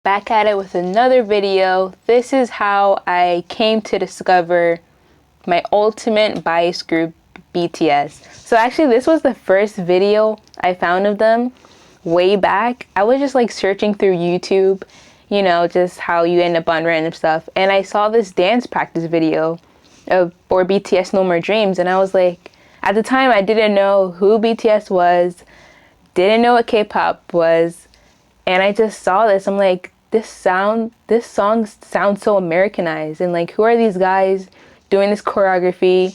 back at it with another video. This is how I came to discover my ultimate bias group, BTS. So actually this was the first video I found of them way back. I was just like searching through YouTube, you know, just how you end up on random stuff, and I saw this dance practice video for BTS No More Dreams, and I was like, at the time I didn't know who BTS was, didn't know what K-pop was, and I just saw this. I'm like, this song sounds so Americanized, and like, who are these guys doing this choreography?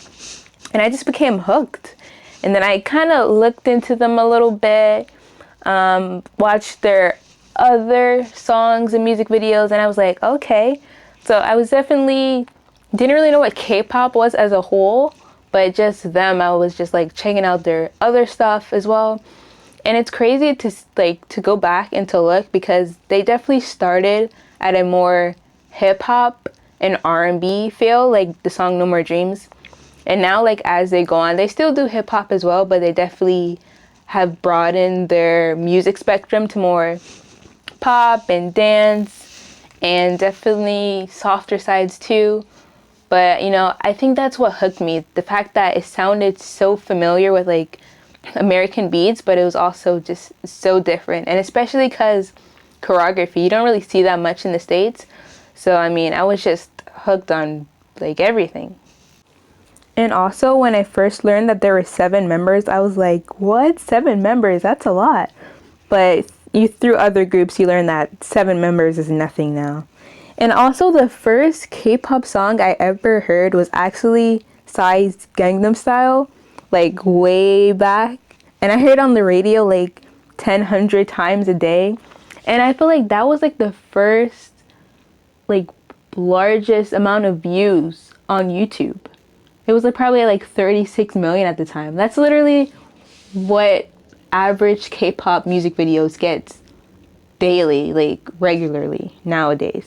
And I just became hooked. And then I kind of looked into them a little bit, watched their other songs and music videos, and I was like, okay. So I was definitely, didn't really know what K-pop was as a whole, but just them, I was just like checking out their other stuff as well. And it's crazy to go back and to look, because they definitely started at a more hip-hop and R&B feel, like the song No More Dreams. And now, like, as they go on, they still do hip-hop as well, but they definitely have broadened their music spectrum to more pop and dance, and definitely softer sides too. But, you know, I think that's what hooked me. The fact that it sounded so familiar with, like, American beats, but it was also just so different. And especially because choreography, you don't really see that much in the States. So, I mean, I was just hooked on, like, everything. And also, when I first learned that there were 7 members, I was like, what? 7 members? That's a lot. But through other groups, you learn that 7 members is nothing now. And also, the first K-pop song I ever heard was actually Psy's Gangnam Style, like way back. And I heard it on the radio like 100 times a day. And I feel like that was like the first, like, largest amount of views on YouTube. It was like probably like 36 million at the time. That's literally what average K-pop music videos get daily, like regularly nowadays.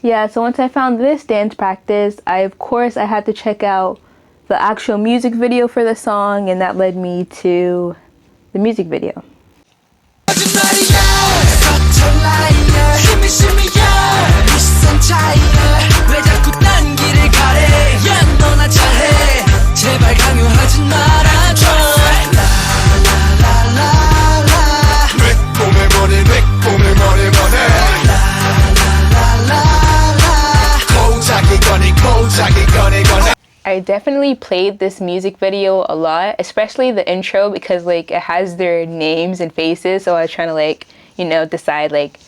Yeah, so once I found this dance practice, I had to check out the actual music video for the song, and that led me to the music video. I definitely played this music video a lot, especially the intro, because like it has their names and faces, so I was trying to like, you know, decide like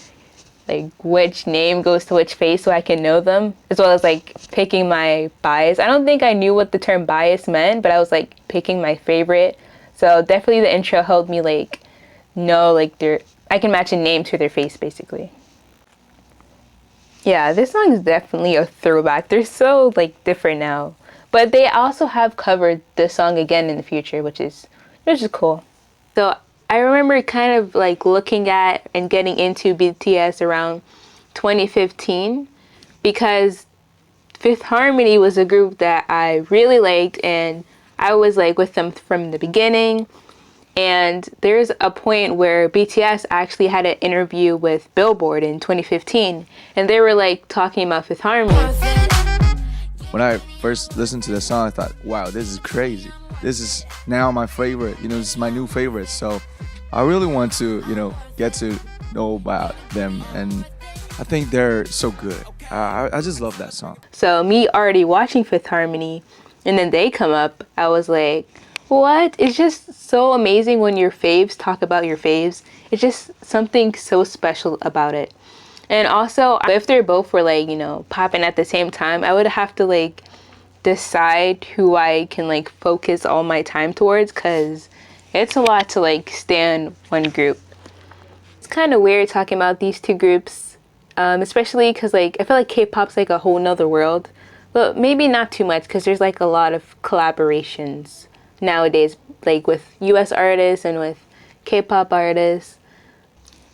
which name goes to which face so I can know them, as well as like picking my bias. I don't think I knew what the term bias meant, but I was like picking my favorite. So definitely the intro helped me like know like I can match a name to their face basically. Yeah, this song is definitely a throwback. They're so like different now. But they also have covered this song again in the future, which is cool. So I remember kind of like looking at and getting into BTS around 2015, because Fifth Harmony was a group that I really liked, and I was like with them from the beginning. And there's a point where BTS actually had an interview with Billboard in 2015, and they were like talking about Fifth Harmony. When I first listened to the song, I thought, wow, this is crazy. This is now my favorite, you know, this is my new favorite. So I really want to, you know, get to know about them. And I think they're so good. I just love that song. So me already watching Fifth Harmony, and then they come up, I was like, what? It's just so amazing when your faves talk about your faves. It's just something so special about it. And also, if they both were like, you know, popping at the same time, I would have to like decide who I can like focus all my time towards, because it's a lot to like stand one group. It's kind of weird talking about these two groups, especially because like I feel like K-pop's like a whole nother world, but maybe not too much, because there's like a lot of collaborations nowadays, like with US artists and with K-pop artists.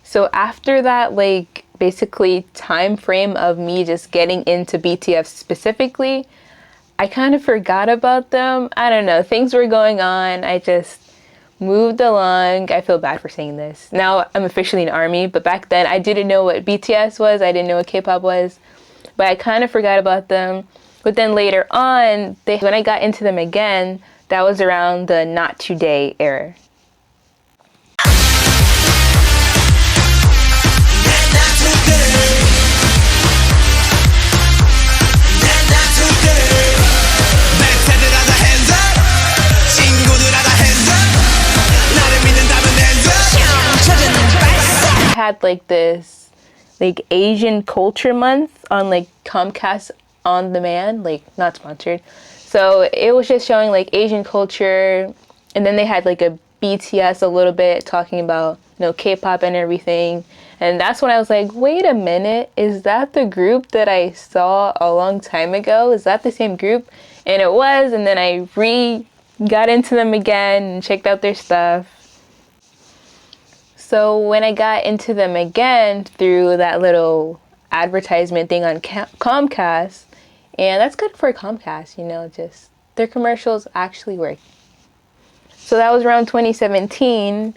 So after that, like basically time frame of me just getting into BTS specifically, I kind of forgot about them. I don't know, things were going on. I just moved along. I feel bad for saying this. Now I'm officially an ARMY, but back then I didn't know what BTS was. I didn't know what K-pop was, but I kind of forgot about them. But then later on, when I got into them again, that was around the Not Today era. Had like this like Asian culture month on like Comcast on demand, like not sponsored. So it was just showing like Asian culture, and then they had like a BTS a little bit talking about, you know, K-pop and everything. And that's when I was like, wait a minute, is that the group that I saw a long time ago? Is that the same group? And it was, and then I got into them again and checked out their stuff. So when I got into them again through that little advertisement thing on Comcast, and that's good for Comcast, you know, just their commercials actually work. So that was around 2017,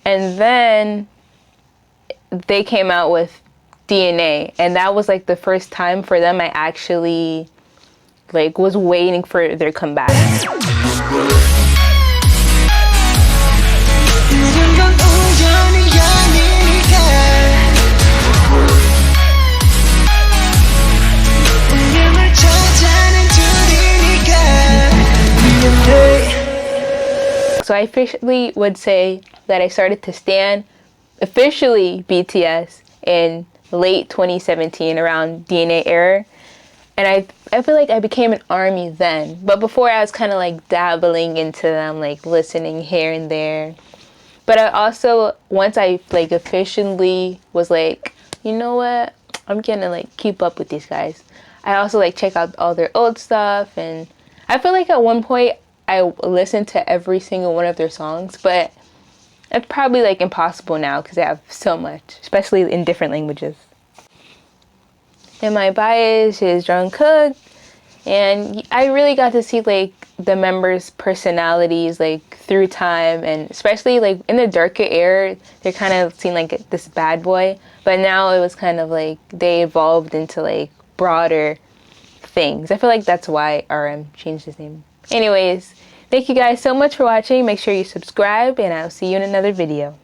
and then they came out with DNA, and that was like the first time for them I actually like was waiting for their comeback. So I officially would say that I started to stan officially BTS in late 2017 around DNA era. And I feel like I became an ARMY then. But before I was kind of like dabbling into them, like listening here and there. But I also, once I like officially was like, you know what, I'm gonna like keep up with these guys, I also like check out all their old stuff. And I feel like at one point I listened to every single one of their songs, but it's probably like impossible now because they have so much, especially in different languages. And my bias is Jungkook, and I really got to see like the members' personalities like through time, and especially like in the darker era, they're kind of seen like this bad boy, but now it was kind of like they evolved into like broader things. I feel like that's why RM changed his name. Anyways, thank you guys so much for watching. Make sure you subscribe, and I'll see you in another video.